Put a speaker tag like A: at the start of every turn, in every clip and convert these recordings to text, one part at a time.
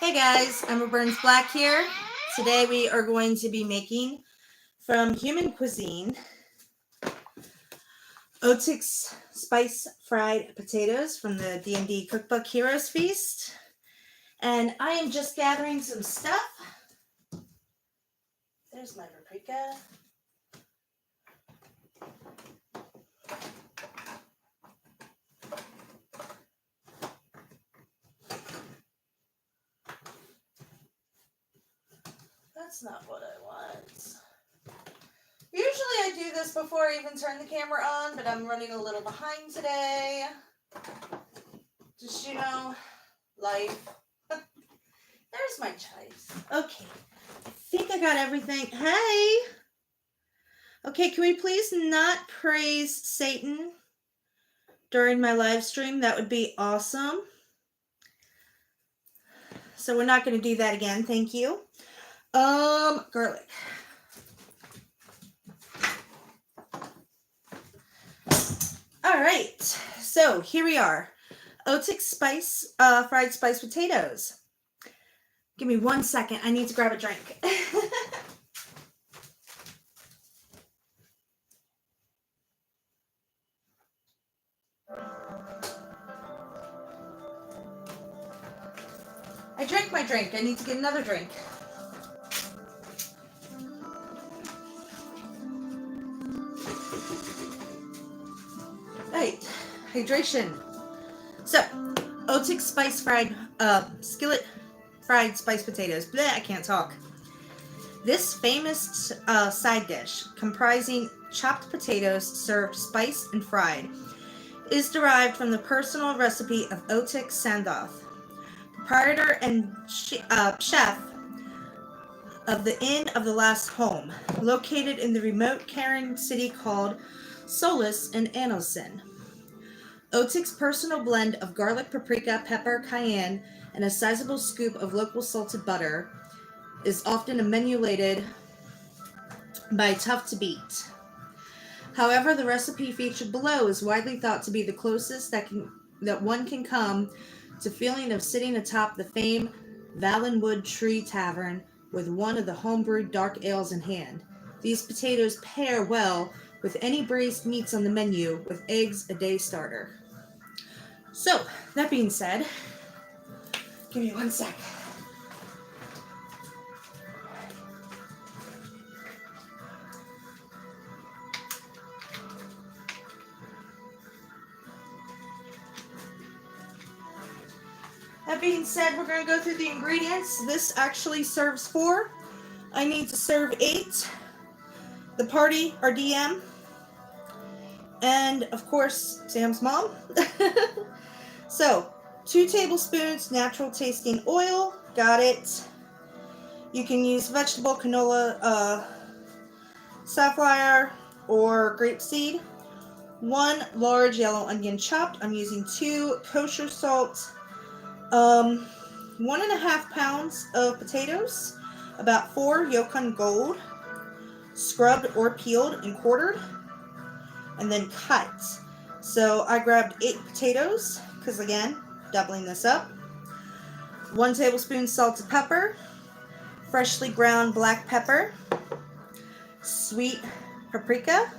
A: Hey guys, EmberBurnsBlack here. Today we are going to be making from Human Cuisine Otik's spice fried potatoes from the D&D Cookbook Heroes Feast. And I am just gathering some stuff. There's my paprika. That's not what I want. Usually I do this before I even turn the camera on, but I'm running a little behind today. Just, you know, life. There's my chives. Okay. I think I got everything. Hey! Okay, can we please not praise Satan during my live stream? That would be awesome. So we're not going to do that again. Thank you. Garlic. All right, so here we are. Otik spice, fried spice potatoes. Give me 1 second. I need to grab a drink. I drank my drink. I need to get another drink. Right, hydration. So, Otik spice fried, skillet fried spice potatoes. Bleh, I can't talk. This famous side dish, comprising chopped potatoes served spiced and fried, is derived from the personal recipe of Otik Sandoth, proprietor and chef of the Inn of the Last Home, located in the remote Karen city called Solis in Annosin. Otik's personal blend of garlic, paprika, pepper, cayenne, and a sizable scoop of local salted butter is often emulated by Tough to Beat. However, the recipe featured below is widely thought to be the closest that one can come to feeling of sitting atop the famed Valenwood Tree Tavern with one of the homebrewed dark ales in hand. These potatoes pair well with any braised meats on the menu, with eggs a day starter. So, that being said, give me 1 sec. That being said, we're going to go through the ingredients. This actually serves 4. I need to serve 8. The party, our DM, and of course, Sam's mom. So, 2 tablespoons natural tasting oil. Got it. You can use vegetable canola, safflower, or grapeseed. 1 large yellow onion chopped. I'm using 2 kosher salt. 1.5 pounds of potatoes. About 4 yolk on gold, scrubbed or peeled and quartered, and then cut. So I grabbed 8 potatoes, because again, doubling this up. 1 tablespoon salted pepper, freshly ground black pepper, sweet paprika,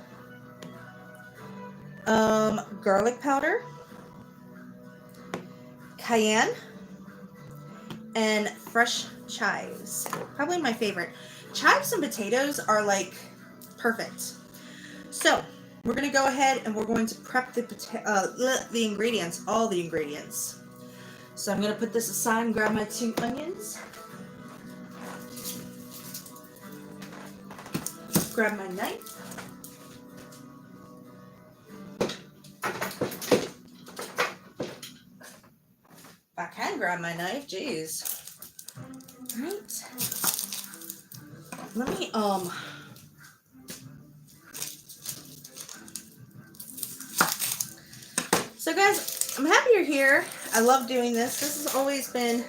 A: garlic powder, cayenne, and fresh chives. Probably my favorite. Chives and potatoes are like perfect. So we're going to go ahead and we're going to prep the ingredients, all the ingredients. So I'm going to put this aside and grab my 2 onions. Grab my knife. If I can grab my knife, jeez. Alright. Let me, So guys, I'm happy you're here. I love doing this. This has always been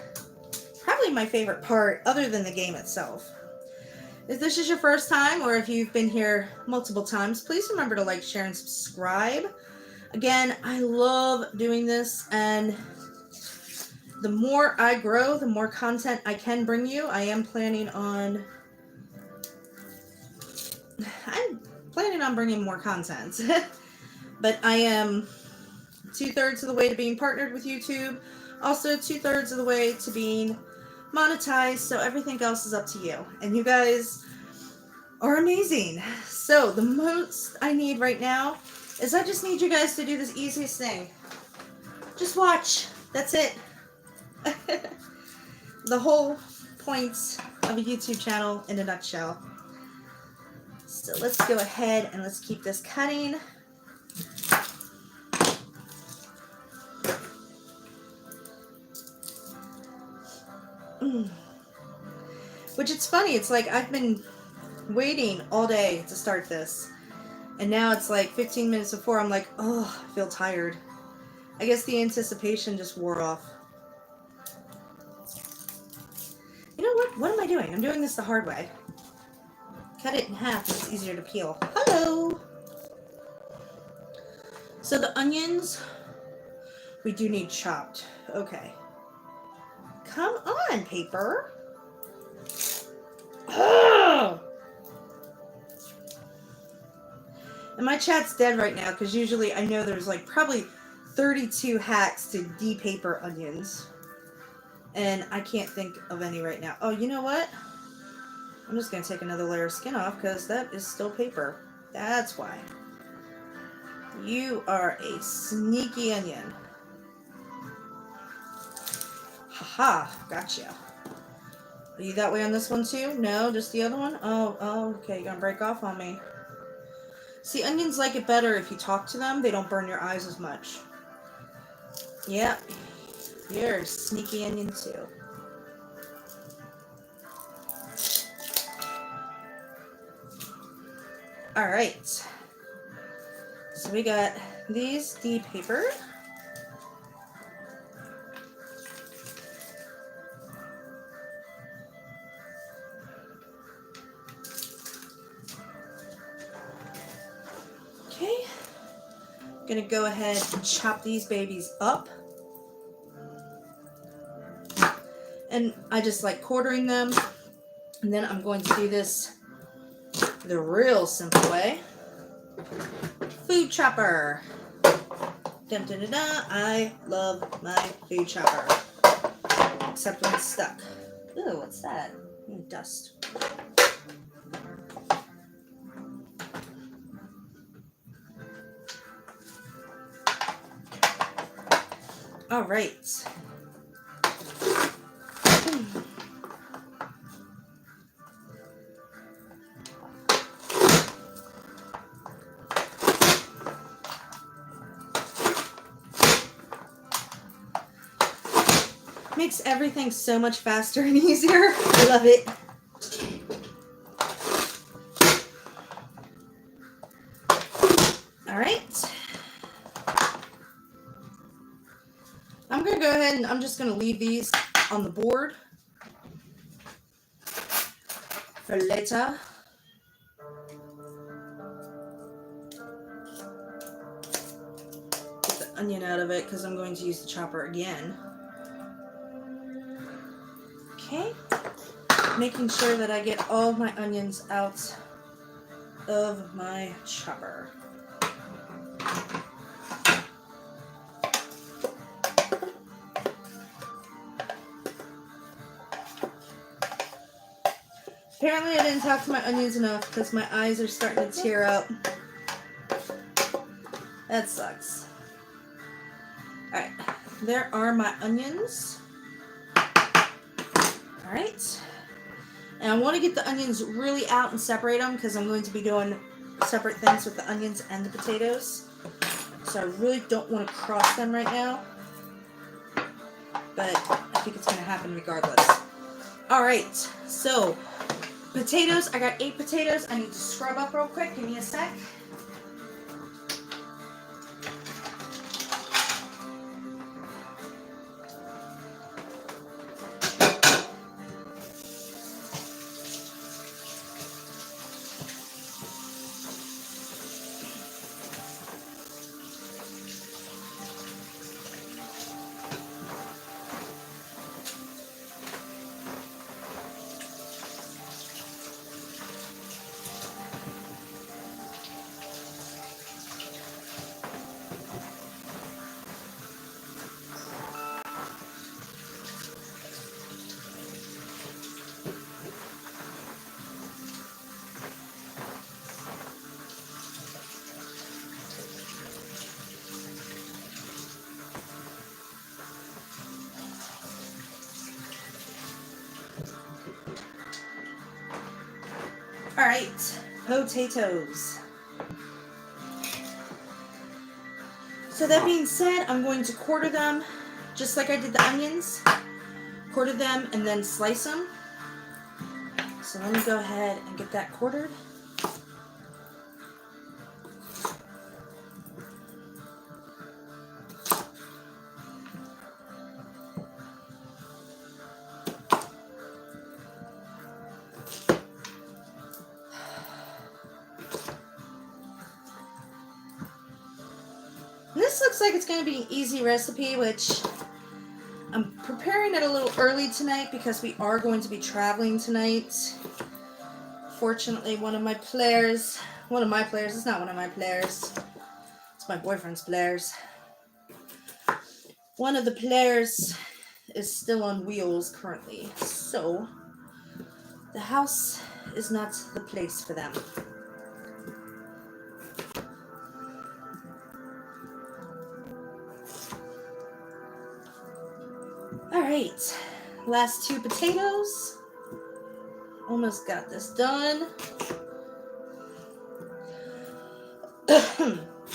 A: probably my favorite part, other than the game itself. If this is your first time, or if you've been here multiple times, please remember to like, share, and subscribe. Again, I love doing this, and the more I grow, the more content I can bring you. I'm planning on bringing more content. But I am 2/3 of the way to being partnered with YouTube. Also 2/3 of the way to being monetized. So everything else is up to you. And you guys are amazing. So the most I need right now is I just need you guys to do this easiest thing. Just watch. That's it. The whole point of a YouTube channel in a nutshell. So let's go ahead and let's keep this cutting. Which it's funny, it's like I've been waiting all day to start this. And now it's like 15 minutes before, I'm like, oh, I feel tired. I guess the anticipation just wore off. You know what? What am I doing? I'm doing this the hard way. Cut it in half and it's easier to peel. Hello! So the onions, we do need chopped. Okay. Come on, paper. Ugh! And my chat's dead right now because usually I know there's like probably 32 hacks to de-paper onions. And I can't think of any right now. Oh, you know what? I'm just going to take another layer of skin off because that is still paper. That's why. You are a sneaky onion. Haha, gotcha. Are you that way on this one too? No, just the other one? Oh, okay, you're gonna break off on me. See, onions like it better if you talk to them. They don't burn your eyes as much. Yep, you're a sneaky onion too. Alright. So we got these de-papered. Gonna go ahead and chop these babies up. And I just like quartering them. And then I'm going to do this the real simple way. Food chopper. Dun, dun, dun, dun. I love my food chopper. Except when it's stuck. Ooh, what's that? Dust. All right. Makes everything so much faster and easier. I love it. All right. I'm going to go ahead and I'm just going to leave these on the board for later. Get the onion out of it because I'm going to use the chopper again. Okay. Making sure that I get all my onions out of my chopper. Apparently I didn't talk to my onions enough because my eyes are starting to tear up. That sucks. Alright, there are my onions. Alright. And I want to get the onions really out and separate them because I'm going to be doing separate things with the onions and the potatoes. So I really don't want to cross them right now. But I think it's going to happen regardless. Alright, so potatoes. I got 8 potatoes. I need to scrub up real quick. Give me a sec. Alright, potatoes. So that being said, I'm going to quarter them just like I did the onions. Quarter them and then slice them. So let me go ahead and get that quartered. This looks like it's going to be an easy recipe, which I'm preparing it a little early tonight because we are going to be traveling tonight. Fortunately, one of my players, it's not one of my players, it's my boyfriend's players. One of the players is still on wheels currently, so the house is not the place for them. Alright, last 2 potatoes. Almost got this done.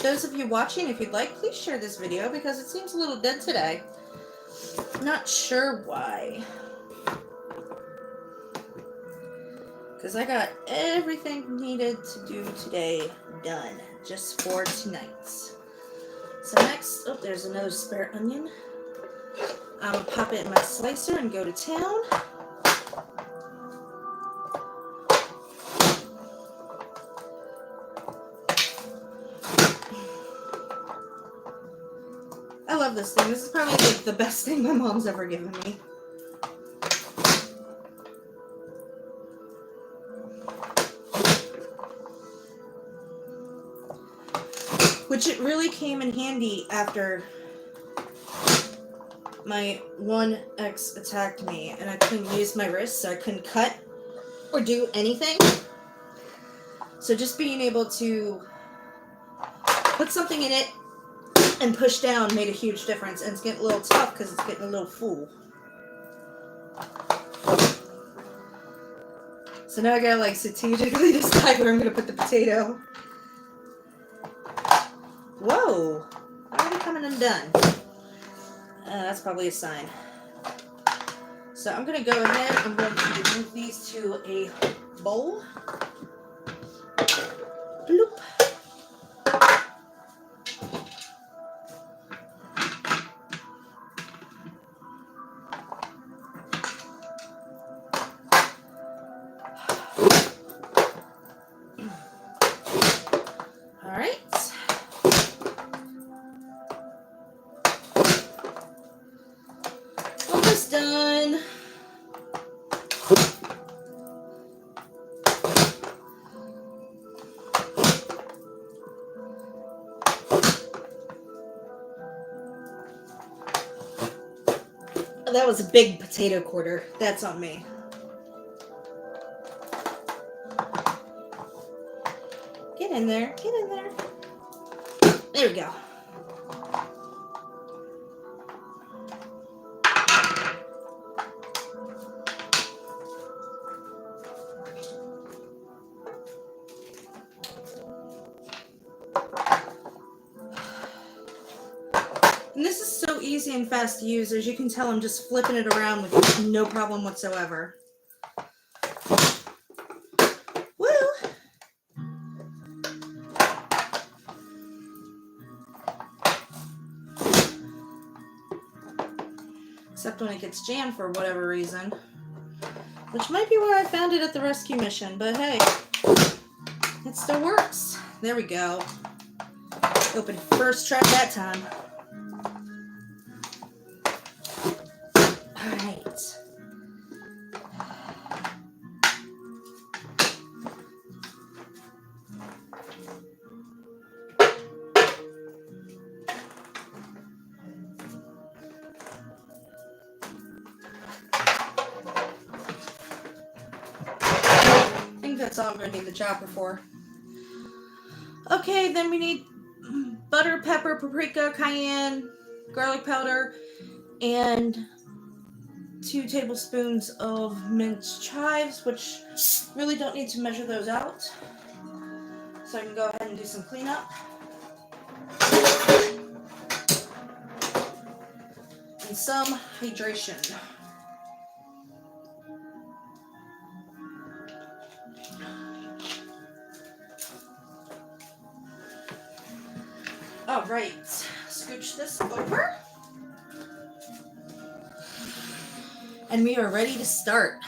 A: Those of you watching, if you'd like, please share this video because it seems a little dead today. Not sure why. Because I got everything needed to do today done just for tonight. So next, oh, there's another spare onion. I'm going to pop it in my slicer and go to town. I love this thing. This is probably like the best thing my mom's ever given me. Which it really came in handy after my one ex attacked me and I couldn't use my wrist, so I couldn't cut or do anything. So just being able to put something in it and push down made a huge difference. And it's getting a little tough because it's getting a little full. So now I gotta like strategically decide where I'm gonna put the potato. Whoa! Already coming undone. That's probably a sign. So I'm gonna go ahead, I'm going to move these to a bowl. Bloop. Done. That was a big potato quarter. That's on me. Get in there. Get in there. There we go. And this is so easy and fast to use. As you can tell, I'm just flipping it around with no problem whatsoever. Woo! Except when it gets jammed for whatever reason. Which might be where I found it at the rescue mission, but hey, it still works. There we go. Open first try that time. Alright. I think that's all I'm going to need the chopper for. Okay, then we need butter, pepper, paprika, cayenne, garlic powder, and 2 tablespoons of minced chives, which really don't need to measure those out. So I can go ahead and do some cleanup. And some hydration. All right, scooch this over. And we are ready to start.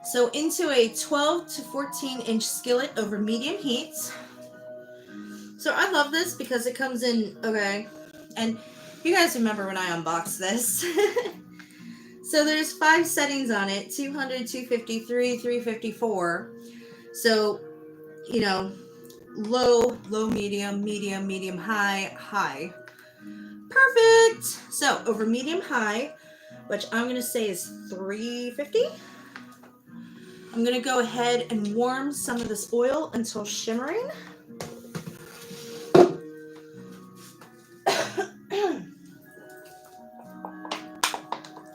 A: So into a 12 to 14 inch skillet over medium heat. So I love this because it comes in, okay, and you guys remember when I unboxed this. So there's 5 settings on it, 200, 253, 354. So, you know, low, low, medium, medium, medium, high, high. Perfect. So over medium high, which I'm going to say is 350. I'm going to go ahead and warm some of this oil until shimmering.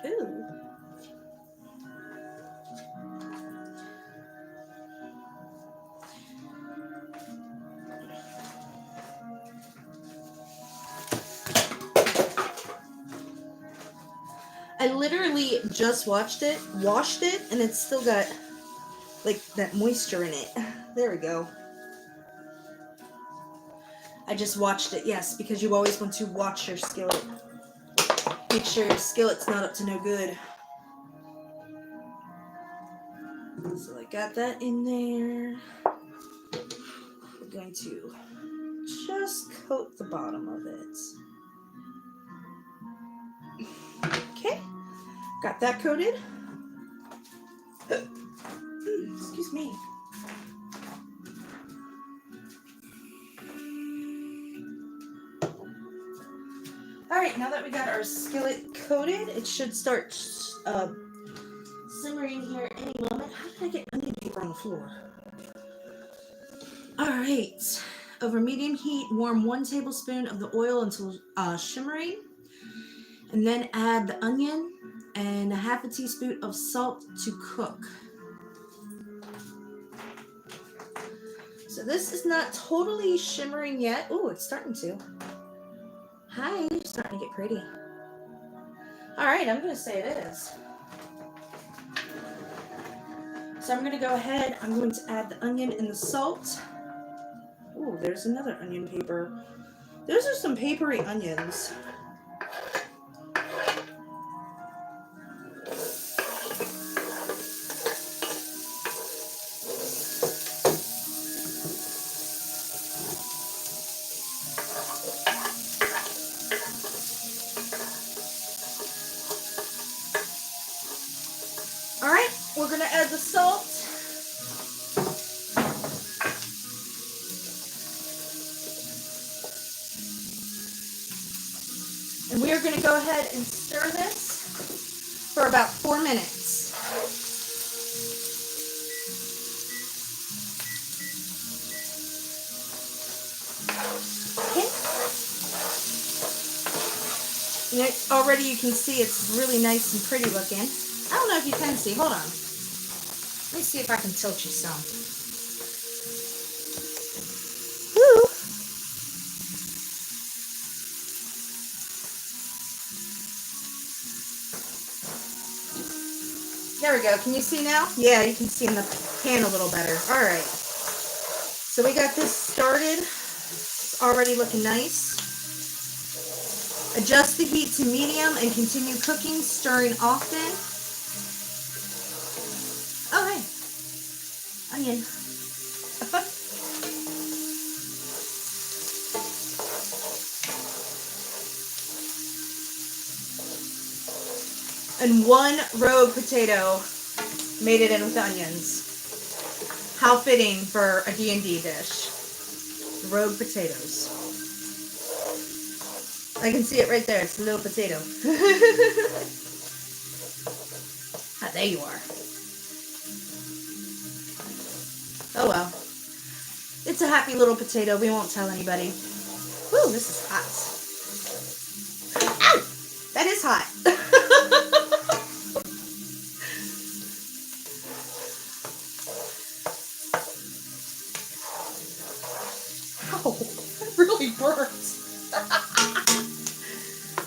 A: Ooh. I literally just washed it, and it's still got like that moisture in it. There we go. I just watched it, yes, because you always want to watch your skillet. Make sure your skillet's not up to no good. So I got that in there. We're going to just coat the bottom of it. Got that coated. Excuse me. Alright, now that we got our skillet coated, it should start simmering here any moment. How did I get onion paper on the floor? Alright, over medium heat, warm 1 tablespoon of the oil until shimmering, and then add the onion and 1/2 teaspoon of salt to cook. So this is not totally shimmering yet. Oh, it's starting to. Hi, it's starting to get pretty. Alright, I'm going to say it is. So I'm going to go ahead, I'm going to add the onion and the salt. Ooh, there's another onion paper. Those are some papery onions. Alright, we're going to add the salt. And we are going to go ahead and stir this for about 4 minutes. Okay. And already you can see it's really nice and pretty looking. I don't know if you can see. Hold on. Let me see if I can tilt you some. Woo! There we go. Can you see now? Yeah, you can see in the pan a little better. All right. So we got this started. It's already looking nice. Adjust the heat to medium and continue cooking, stirring often. Oh, hey. Onion. And 1 rogue potato made it in with onions. How fitting for a D&D dish. Rogue potatoes. I can see it right there. It's a little potato. Ah, there you are. Oh well. It's a happy little potato. We won't tell anybody. Woo, this is hot. Ow! That is hot. Ow, that really burns.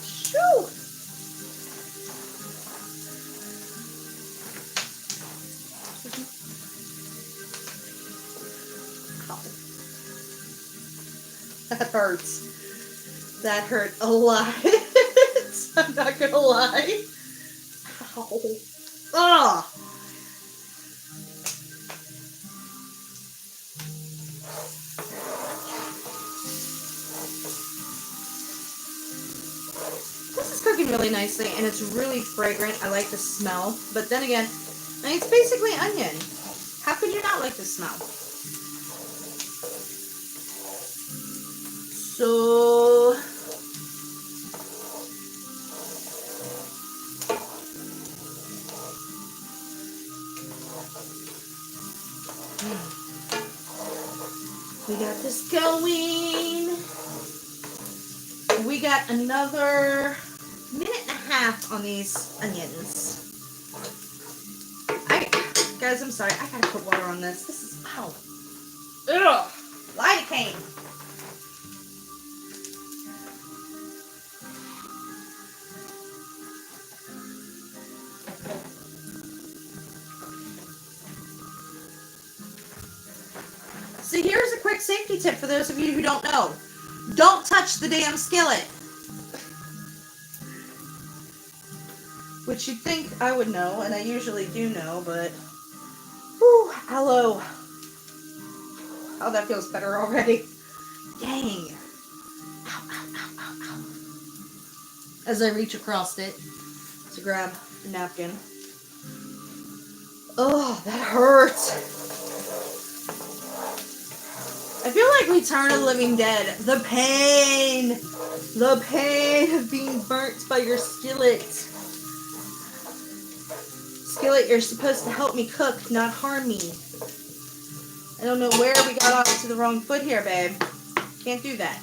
A: Shoo! That hurts. That hurt a lot. I'm not gonna lie. Ow. Ugh. This is cooking really nicely and it's really fragrant. I like the smell. But then again, I mean, it's basically onion. How could you not like the smell? So we got this going. We got another 1.5 minutes on these onions. Guys, I'm sorry. I gotta put water on this. This is, ow. Ugh. Lidocaine. So here's a quick safety tip for those of you who don't know. Don't touch the damn skillet. Which you'd think I would know, and I usually do know, but whew, aloe. Oh, that feels better already. Dang. Ow, ow, ow, ow, ow. As I reach across it to grab napkin. Oh, that hurts. I feel like Return of the Living Dead. The pain of being burnt by your skillet. Skillet, you're supposed to help me cook, not harm me. I don't know where we got off to the wrong foot here, babe. Can't do that.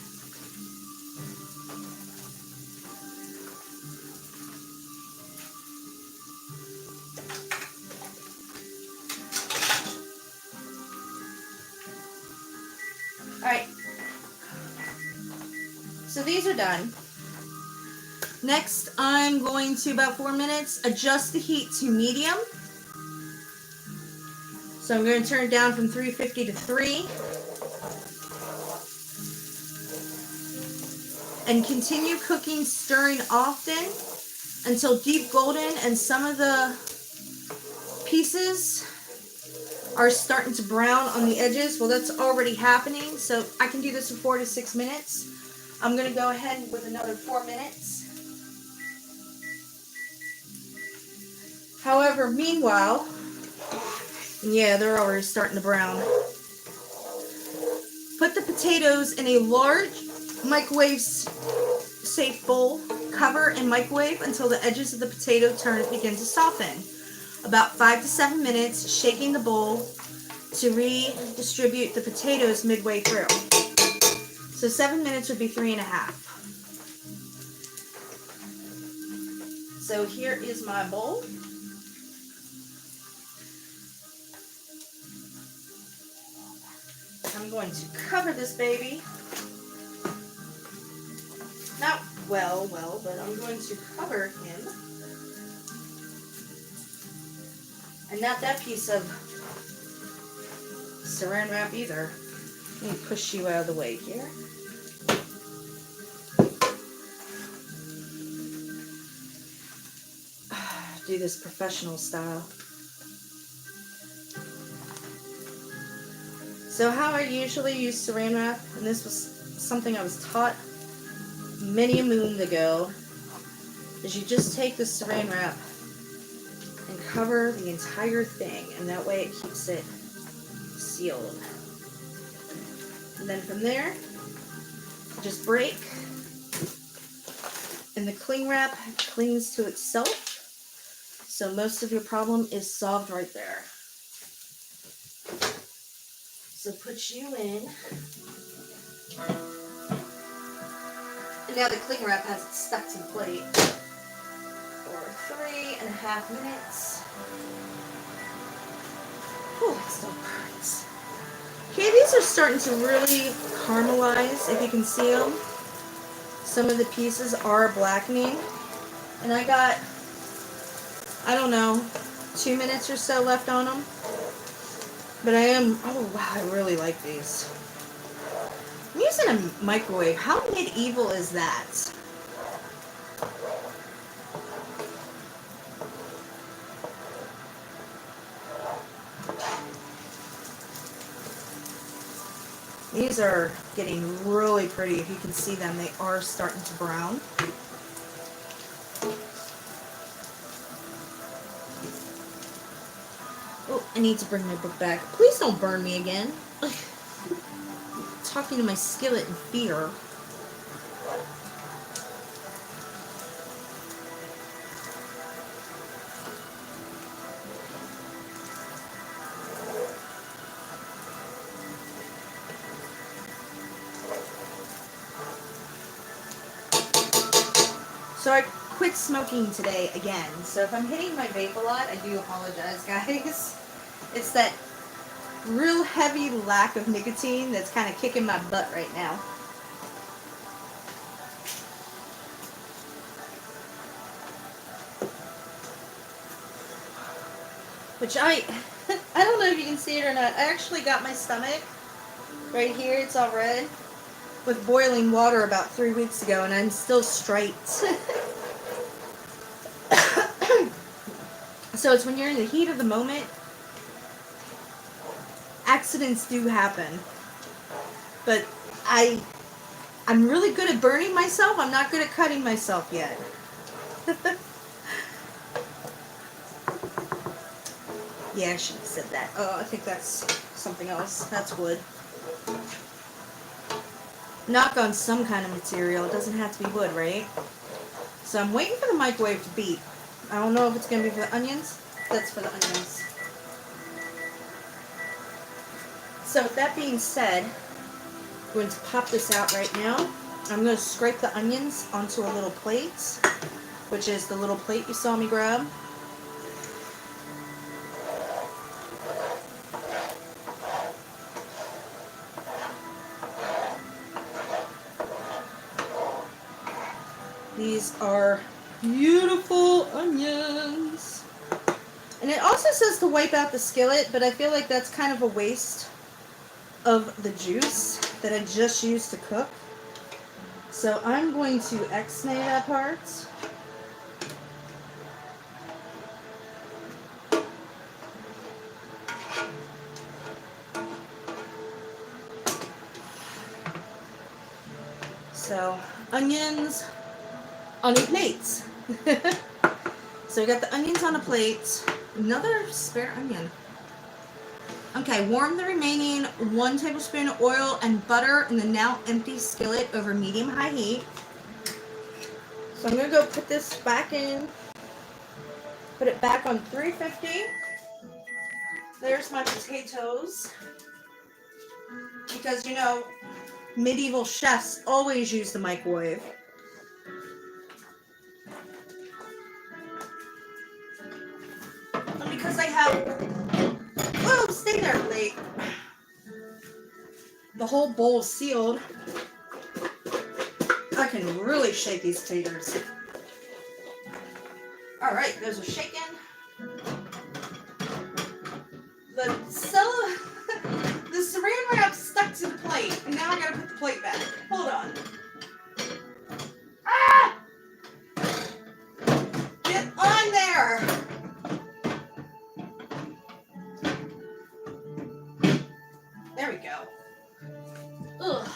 A: Alright. So these are done. Next, I'm going to, about 4 minutes, adjust the heat to medium. So I'm going to turn it down from 350 to 3. And continue cooking, stirring often until deep golden and some of the pieces are starting to brown on the edges. Well, that's already happening, so I can do this for 4 to 6 minutes. I'm going to go ahead with another 4 minutes. However, meanwhile, yeah, they're already starting to brown. Put the potatoes in a large microwave-safe bowl. Cover and microwave until the edges of the potato begin to soften. About 5 to 7 minutes, shaking the bowl to redistribute the potatoes midway through. So 7 minutes would be 3.5. So here is my bowl. I'm going to cover this baby. Not well, but I'm going to cover him. And not that piece of saran wrap either. Let me push you out of the way here. Do this professional style. So how I usually use saran wrap, and this was something I was taught many a moon ago, is you just take the saran wrap and cover the entire thing, and that way it keeps it sealed. And then from there, just break, and the cling wrap clings to itself, so most of your problem is solved right there. So put you in. And now the cling wrap has it stuck to the plate for 3.5 minutes. Whew, it still burns. Okay, these are starting to really caramelize, if you can see them. Some of the pieces are blackening. And I got, I don't know, 2 minutes or so left on them. But I am, oh wow, I really like these. I'm using a microwave. How medieval is that? These are getting really pretty. If you can see them, they are starting to brown. Oh, I need to bring my book back. Please don't burn me again. Talking to my skillet in fear. So I quit smoking today again. So if I'm hitting my vape a lot, I do apologize, guys. It's that real heavy lack of nicotine that's kind of kicking my butt right now. Which I don't know if you can see it or not. I actually got my stomach right here. It's all red with boiling water about 3 weeks ago, and I'm still straight. So it's when you're in the heat of the moment, accidents do happen. But I'm really good at burning myself. I'm not good at cutting myself yet. Yeah, I should have said that. Oh, I think that's something else. That's wood. Knock on some kind of material. It doesn't have to be wood, right? So I'm waiting for the microwave to beep. I don't know if it's going to be for the onions. That's for the onions. So with that being said, I'm going to pop this out right now. I'm going to scrape the onions onto a little plate, which is the little plate you saw me grab. These are beautiful onions. And it also says to wipe out the skillet, but I feel like that's kind of a waste of the juice that I just used to cook. So I'm going to X-nay that part. So, onions on a plate. So we got the onions on a plate. Another spare onion. Okay, warm the remaining 1 tablespoon of oil and butter in the now empty skillet over medium-high heat. So I'm going to go put this back in. Put it back on 350. There's my potatoes. Because, you know, medieval chefs always use the microwave. And because I have... Whoa, stay there, plate. The whole bowl is sealed. I can really shake these taters. Alright, those are shaken. The saran wrap stuck to the plate, and now I gotta put the plate back. Hold on. Ah! Get on there! There we go. Ugh.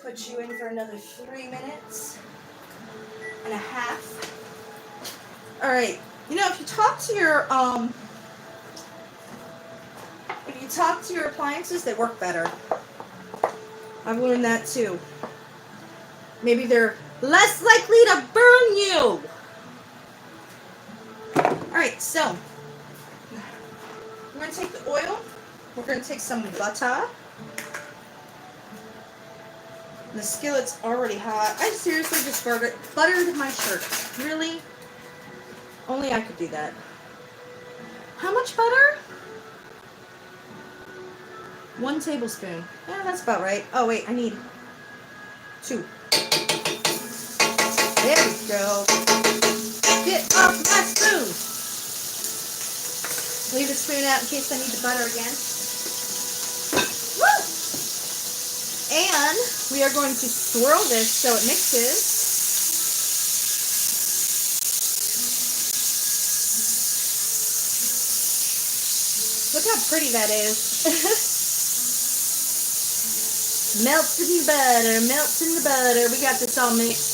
A: Put you in for another 3 minutes and a half. Alright, you know, if you talk to your appliances, they work better. I've learned that too. Maybe they're less likely to burn you. Alright, so we're going to take the oil. We're going to take some butter. The skillet's already hot. I seriously just buttered my shirt. Really? Only I could do that. How much butter? 1 tablespoon. Yeah, that's about right. Oh, wait, I need 2. There we go. Get off my spoon. Leave the spoon out in case I need the butter again. Woo! And we are going to swirl this so it mixes. Look how pretty that is. Melts in the butter, melts in the butter. We got this all mixed.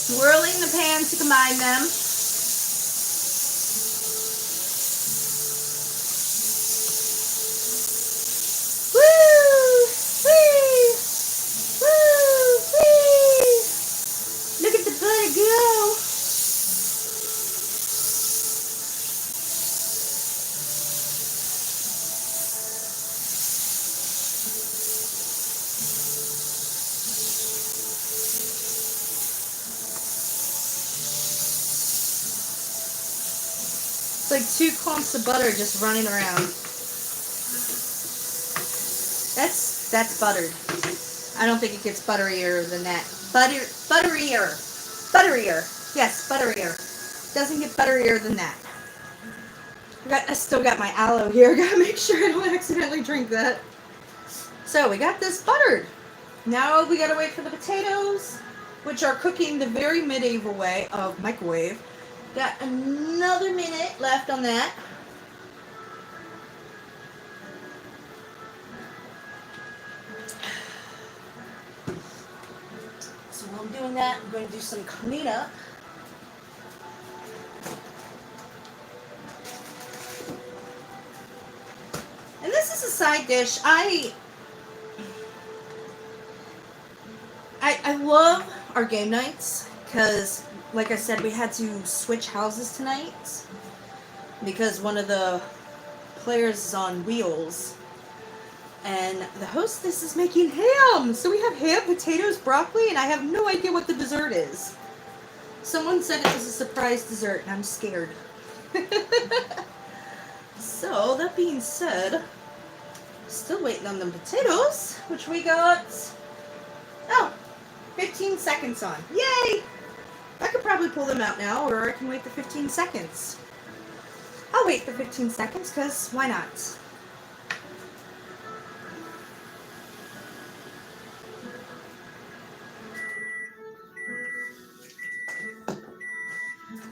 A: Swirling the pan to combine them. Woo! Whee! Woo! Whee! Look at the butter go. Like 2 clumps of butter just running around. That's buttered. I don't think it gets butterier than that. Butterier. Yes, butterier. Doesn't get butterier than that. I still got my aloe here. Gotta make sure I don't accidentally drink that. So we got this buttered. Now we gotta wait for the potatoes, which are cooking the very medieval way of microwave. Got another minute left on that. So while I'm doing that, I'm going to do some cleanup. is a side dish. I love our game nights because, like I said, we had to switch houses tonight because one of the players is on wheels, and the hostess is making ham. So we have ham, potatoes, broccoli, and I have no idea what the dessert is. Someone said it was a surprise dessert, and I'm scared. So, that being said, still waiting on them potatoes, which we got, 15 seconds on. Yay! I could probably pull them out now, or I can wait the 15 seconds. I'll wait the 15 seconds, because why not?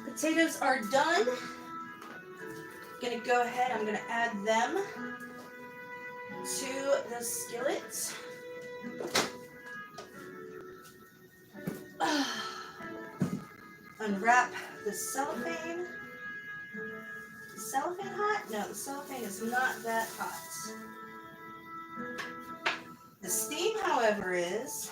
A: Potatoes are done. Gonna go ahead, I'm gonna add them to the skillet. Unwrap the cellophane. Is cellophane hot? No, the cellophane is not that hot. The steam, however, is.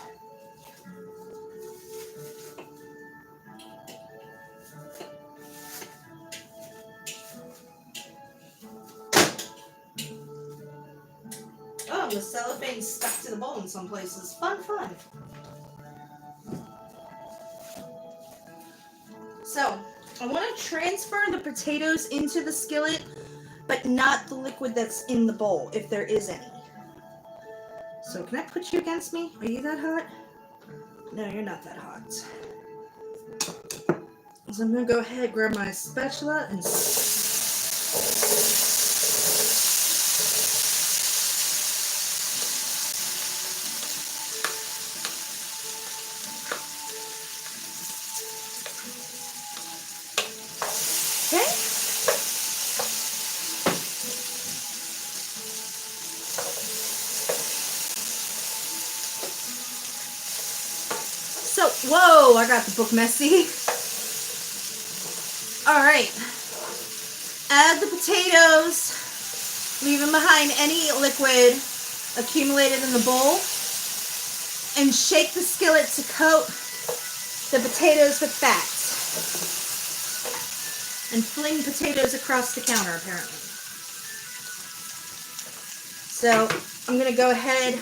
A: Oh, the cellophane's stuck to the bowl in some places. Fun, fun. So, I want to transfer the potatoes into the skillet, but not the liquid that's in the bowl, if there is any. So, can I put you against me? Are you that hot? No, you're not that hot. So I'm going to go ahead, grab my spatula, and whoa, I got the book messy. Alright. Add the potatoes, leaving behind any liquid accumulated in the bowl, and shake the skillet to coat the potatoes with fat. And fling potatoes across the counter, apparently. So, I'm going to go ahead.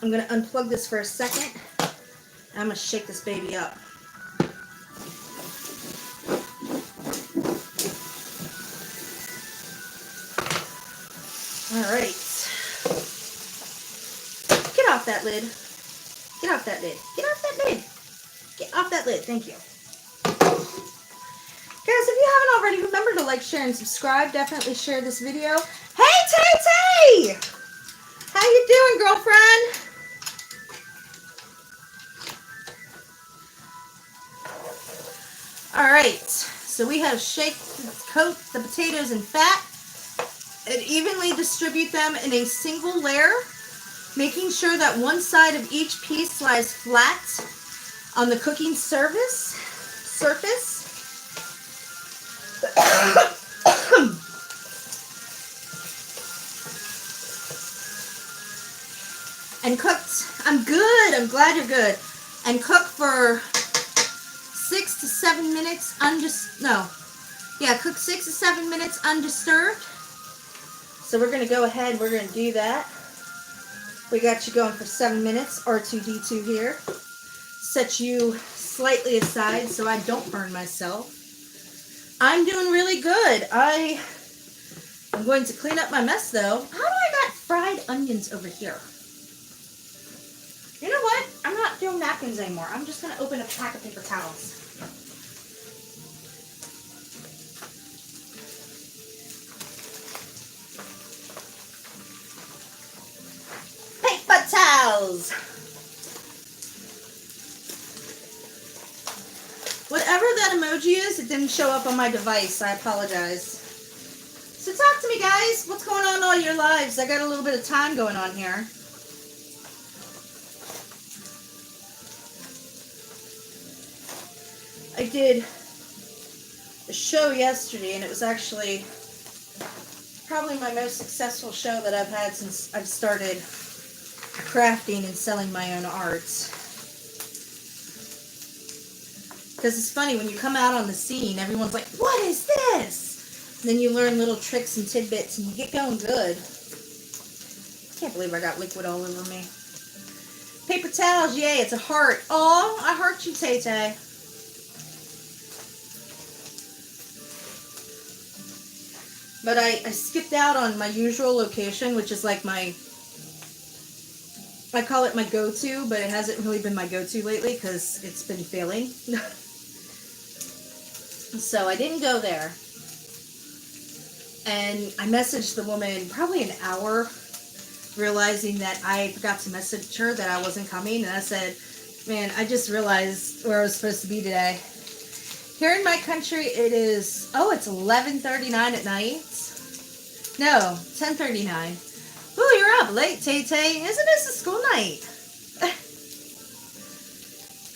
A: I'm going to unplug this for a second, and I'm going to shake this baby up. Alright. Get off that lid. Get off that lid. Get off that lid. Get off that lid. Thank you. Guys, if you haven't already, remember to like, share, and subscribe. Definitely share this video. Hey, Tay-Tay! How you doing, girlfriend? Alright, so we have coat the potatoes in fat and evenly distribute them in a single layer, making sure that one side of each piece lies flat on the cooking surface. And cooked, I'm good, I'm glad you're good, and cook for 6 to 7 minutes cook 6 to 7 minutes undisturbed. So we're going to go ahead, we're going to do that. We got you going for 7 minutes, R2D2 here. Set you slightly aside so I don't burn myself. I'm doing really good. I'm going to clean up my mess though. How do I got fried onions over here? You know what? I'm not doing napkins anymore. I'm just going to open a pack of paper towels. Paper towels! Whatever that emoji is, it didn't show up on my device. I apologize. So talk to me, guys. What's going on in all your lives? I got a little bit of time going on here. I did a show yesterday, and it was actually probably my most successful show that I've had since I've started crafting and selling my own arts. Because it's funny, when you come out on the scene, everyone's like, what is this? And then you learn little tricks and tidbits and you get going good. I can't believe I got liquid all over me. Paper towels, yay, it's a heart. Oh, I heart you, Tay Tay. But I skipped out on my usual location, which is like my, I call it my go-to, but it hasn't really been my go-to lately because it's been failing. So I didn't go there. And I messaged the woman probably an hour, realizing that I forgot to message her that I wasn't coming. And I said, man, I just realized where I was supposed to be today. Here in my country, it is, oh, it's 11:39 at night. No, 10:39. Ooh, you're up late, Tay-Tay. Isn't this a school night?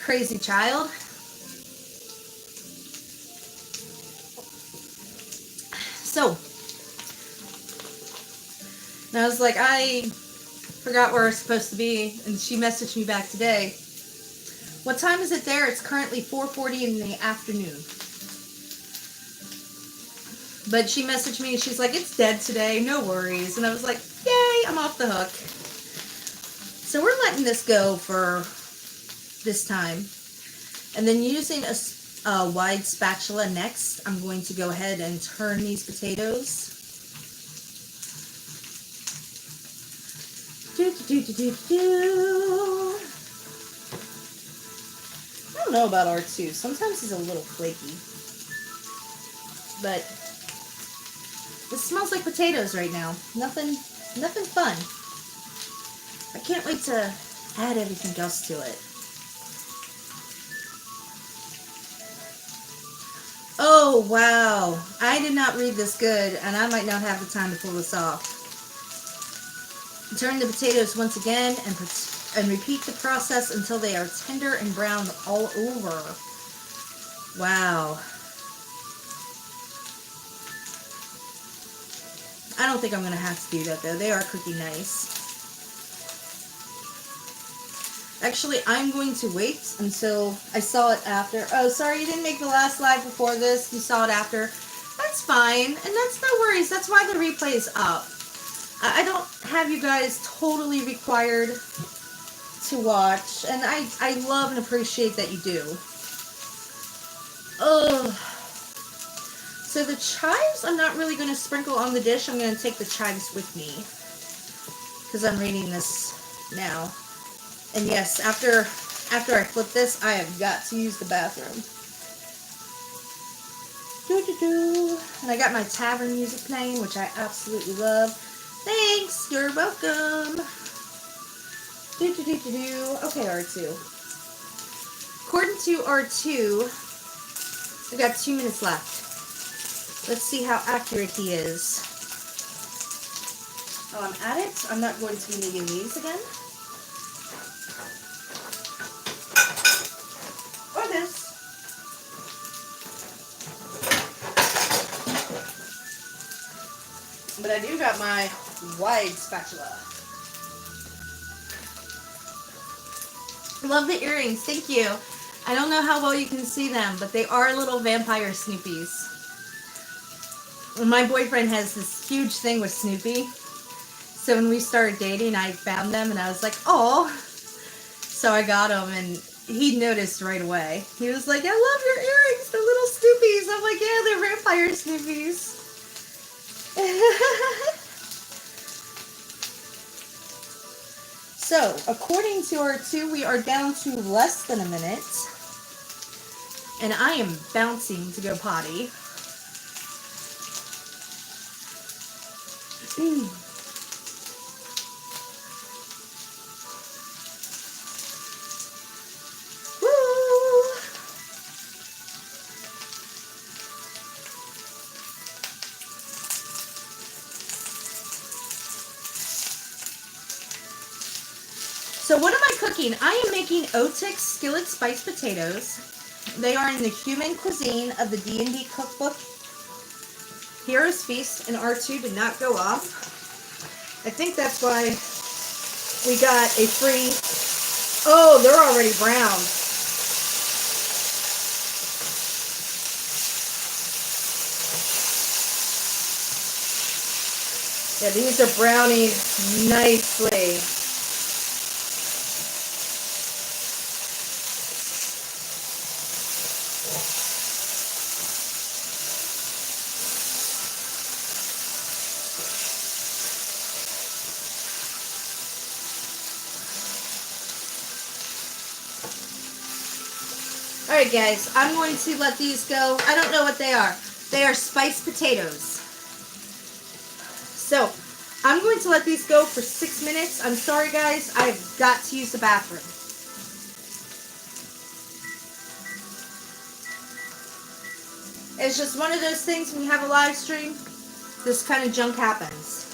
A: Crazy child. So, and I was like, I forgot where I was supposed to be, and she messaged me back today. What time is it there? It's currently 4:40 in the afternoon. But she messaged me and she's like, it's dead today, no worries. And I was like, yay, I'm off the hook. So we're letting this go for this time. And then using a wide spatula next, I'm going to go ahead and turn these potatoes. I don't know about R2. Sometimes he's a little flaky. But it smells like potatoes right now. Nothing fun. I can't wait to add everything else to it. Oh, wow. I did not read this good, and I might not have the time to pull this off. Turn the potatoes once again and repeat the process until they are tender and brown all over. Wow. I don't think I'm going to have to do that, though. They are cooking nice. Actually, I'm going to wait until I saw it after. Oh, sorry, you didn't make the last live before this. You saw it after. That's fine, and that's no worries. That's why the replay is up. I don't have you guys totally required to watch, and I love and appreciate that you do. Oh. So the chives, I'm not really going to sprinkle on the dish. I'm going to take the chives with me because I'm reading this now. And yes, after I flip this, I have got to use the bathroom. And I got my tavern music playing, which I absolutely love. Thanks, you're welcome. Okay, R2. According to R2, I've got 2 minutes left. Let's see how accurate he is. Oh, I'm at it. I'm not going to be needing these again. Or this. But I do got my wide spatula. Love the earrings. Thank you. I don't know how well you can see them, but they are little vampire Snoopies. My boyfriend has this huge thing with Snoopy. So when we started dating, I found them and I was like, oh. So I got them and he noticed right away. He was like, I love your earrings, the little Snoopies. I'm like, yeah, they're vampire Snoopies. So, according to R2, we are down to less than a minute. And I am bouncing to go potty. So what am I cooking? I am making Otik skillet spiced potatoes. They are in the human cuisine of the D&D cookbook. Hero's Feast and R2 did not go off. I think that's why we got a free... Oh, they're already brown. Yeah, these are browning nicely. Alright guys, I'm going to let these go. I don't know what they are. They are spiced potatoes. So, I'm going to let these go for 6 minutes. I'm sorry guys, I've got to use the bathroom. It's just one of those things when you have a live stream, this kind of junk happens.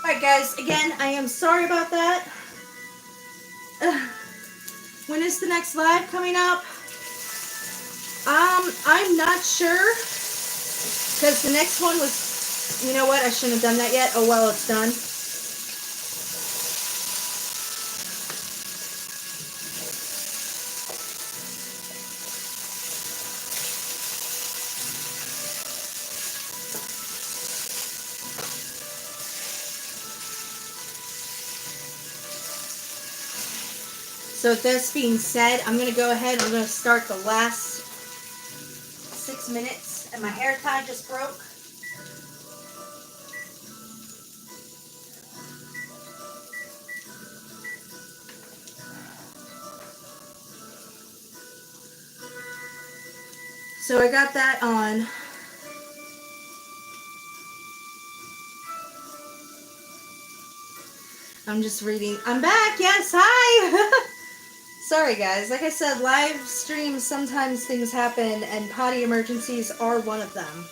A: Alright guys, again, I am sorry about that. When is the next live coming up? I'm not sure. Because the next one was, you know what, I shouldn't have done that yet. Oh well, it's done. So with this being said, I'm going to go ahead and I'm going to start the last 6 minutes. And my hair tie just broke. So I got that on. I'm just reading. I'm back. Yes, hi. Sorry, guys. Like I said, live streams, sometimes things happen, and potty emergencies are one of them.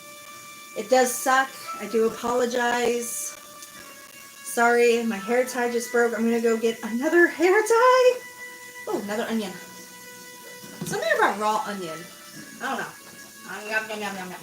A: It does suck. I do apologize. Sorry, my hair tie just broke. I'm going to go get another hair tie. Oh, another onion. Something about raw onion. I don't know. Yum, yum, yum, yum, yum.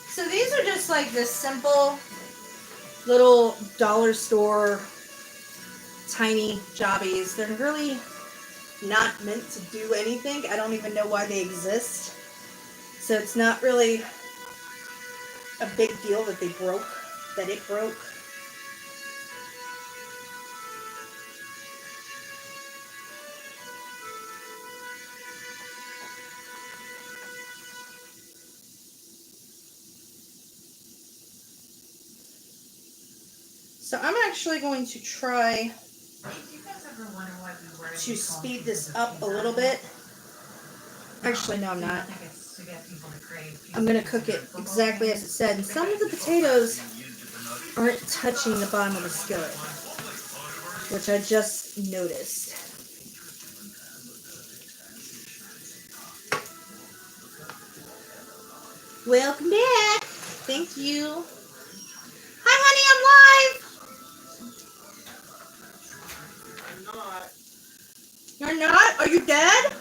A: So these are just like this simple little dollar store tiny jobbies. They're really not meant to do anything. I don't even know why they exist. So it's not really a big deal that they broke, that it broke. So I'm actually going to try to speed this up a little bit. Actually, no, I'm not. I'm going to cook it exactly as it said. And some of the potatoes aren't touching the bottom of the skillet, which I just noticed. Welcome back. Thank you. Hi, honey, I'm live.
B: I'm not.
A: You're not? Are you dead?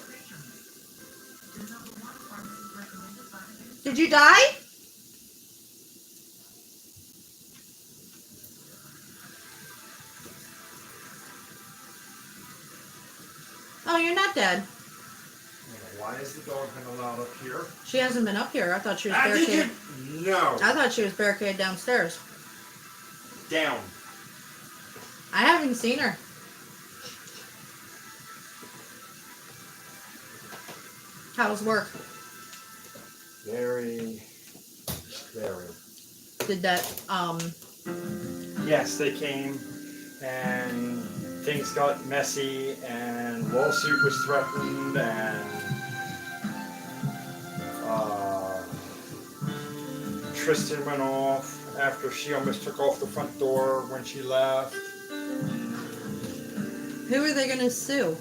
A: Did you die? Oh, you're not dead.
B: Why is the dog been allowed up here?
A: She hasn't been up here. I thought she was
B: Did
A: barricaded.
B: you? No.
A: I thought she was barricaded downstairs.
B: Down.
A: I haven't seen her. How was work?
B: Very.
A: Did that,
C: Yes, they came and things got messy and lawsuit was threatened and Tristan went off after she almost took off the front door when she left.
A: who are they going to sue?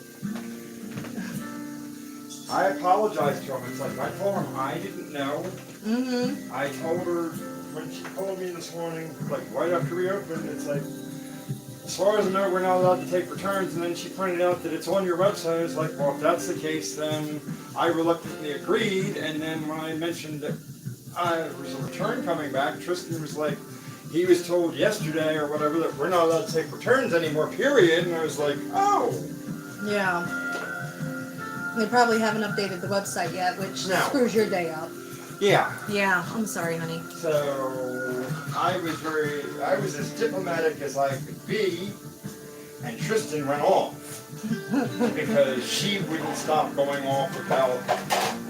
C: I apologized to him. It's like I told him I didn't know.
A: Mm-hmm.
C: I told her when she called me this morning, like right after we opened, it's like, as far as I know, we're not allowed to take returns. And then she pointed out that it's on your website. It's like, well, if that's the case, then I reluctantly agreed. And then when I mentioned that there was a return coming back, Tristan was like, he was told yesterday or whatever that we're not allowed to take returns anymore, period. And I was like, oh.
A: Yeah. They probably haven't updated the website yet, which screws your day up.
C: Yeah.
A: Yeah, I'm sorry, honey.
C: So I was as diplomatic as I could be, and Tristan went off because she wouldn't stop going off about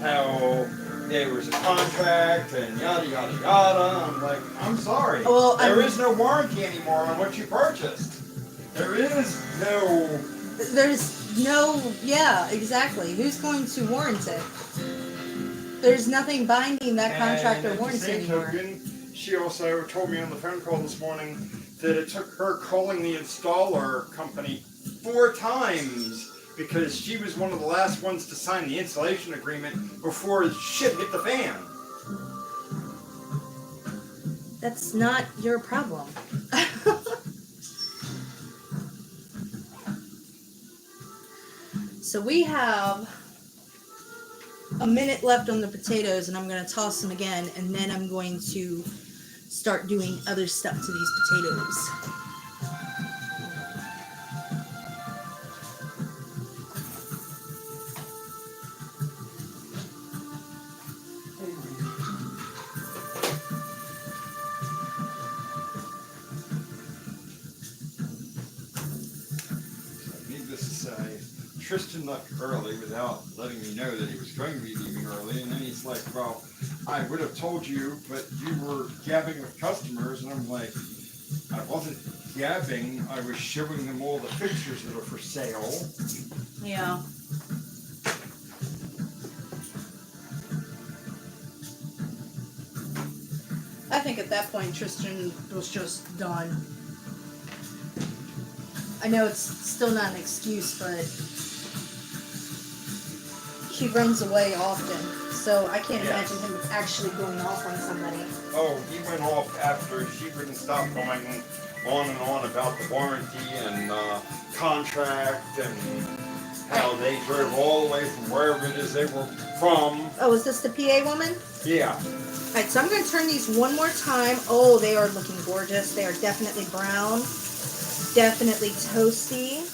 C: how there was a contract and yada yada yada. I'm like, I'm sorry.
A: Well,
C: there is no warranty anymore on what you purchased.
A: There's no, yeah, exactly. Who's going to warrant it? There's nothing binding that contract or warranty anymore.
C: Token, she also told me on the phone call this morning that it took her calling the installer company 4 times because she was one of the last ones to sign the installation agreement before shit hit the fan.
A: That's not your problem. So we have a minute left on the potatoes, and I'm going to toss them again, and then I'm going to start doing other stuff to these potatoes.
C: Tristan left early without letting me know that he was going to be leaving early, and then he's like, well, I would have told you, but you were gabbing with customers, and I'm like, I wasn't gabbing, I was showing them all the fixtures that are for sale.
A: Yeah. I think at that point Tristan was just done. I know it's still not an excuse, but he runs away often, so I can't imagine him actually going off on somebody.
C: Oh, he went off after she wouldn't stop going on and on about the warranty and contract and how they drove all the way from wherever it is they were from.
A: Oh, is this the PA woman?
C: Yeah.
A: Alright, so I'm going to turn these one more time. Oh, they are looking gorgeous. They are definitely brown. Definitely toasty.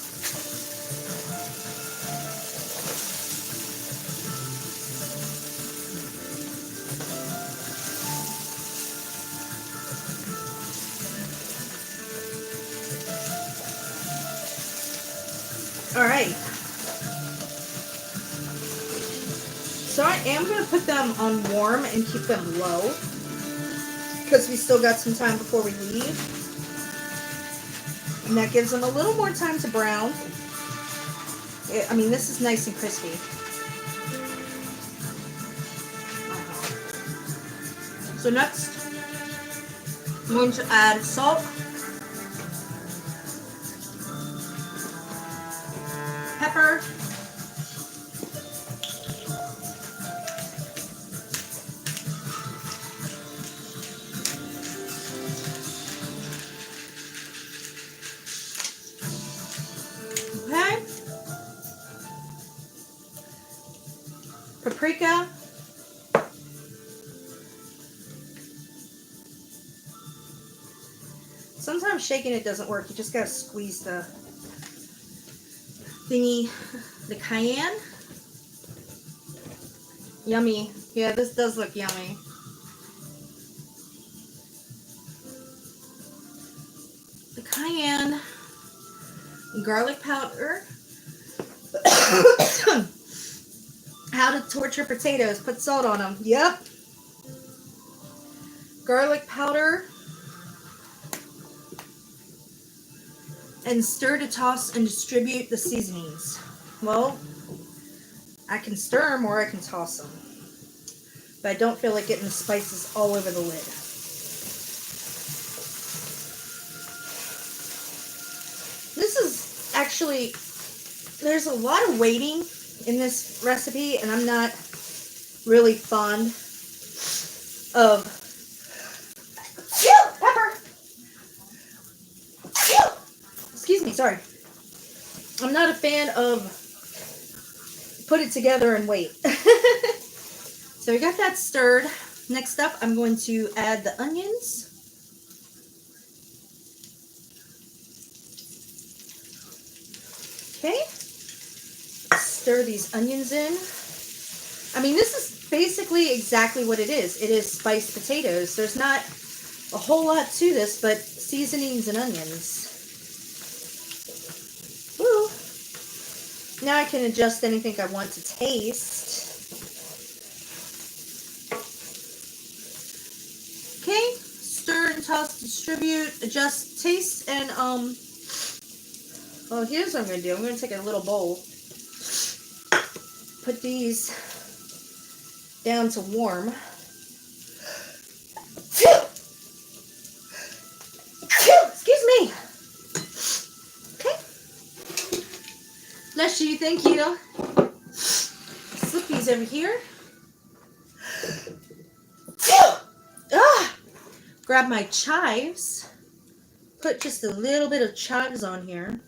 A: Alright. So I am going to put them on warm and keep them low, because we still got some time before we leave. And that gives them a little more time to brown. I mean, this is nice and crispy. So next, I'm going to add salt, pepper, paprika, sometimes shaking it doesn't work. You just gotta squeeze the thingy, the cayenne. Yummy. Yeah, this does look yummy. The cayenne, garlic powder. How to torture potatoes. Put salt on them. Yep. Garlic powder. And stir to toss and distribute the seasonings. Well, I can stir them or I can toss them. But I don't feel like getting the spices all over the lid. This is actually, there's a lot of waiting in this recipe, and I'm not really fond of pepper. Excuse me, sorry. I'm not a fan of put it together and wait. So we got that stirred. Next up, I'm going to add the onions. Okay. Stir these onions in. I mean, this is basically exactly what it is. It is spiced potatoes. There's not a whole lot to this, but seasonings and onions. Woo. Now I can adjust anything I want to taste. Okay, stir and toss, distribute, adjust taste, and well, here's what I'm going to do. I'm going to take a little bowl, put these down to warm. Excuse me. Okay. Bless you, thank you. Slip these over here. Grab my chives. Put just a little bit of chives on here.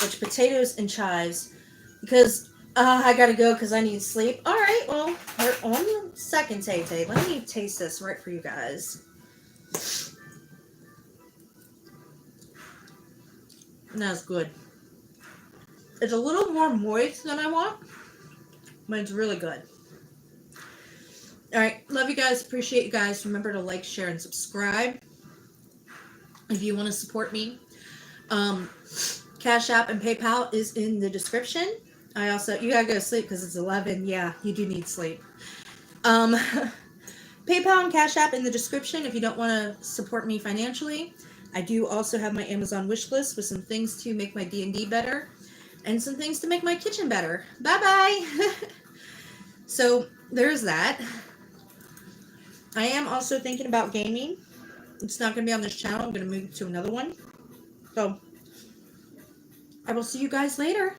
A: Which, potatoes and chives. Because I gotta go because I need sleep. Alright, well, we're on the second Tay-Tay. Let me taste this right for you guys. That's good. It's a little more moist than I want, but it's really good. Alright, love you guys. Appreciate you guys. Remember to like, share, and subscribe if you want to support me. Cash App and PayPal is in the description. I also, you gotta go to sleep because it's 11. Yeah, you do need sleep. PayPal and Cash App in the description if you don't want to support me financially. I do also have my Amazon wish list with some things to make my D&D better and some things to make my kitchen better. Bye-bye! So, there's that. I am also thinking about gaming. It's not going to be on this channel. I'm going to move to another one. So, I will see you guys later.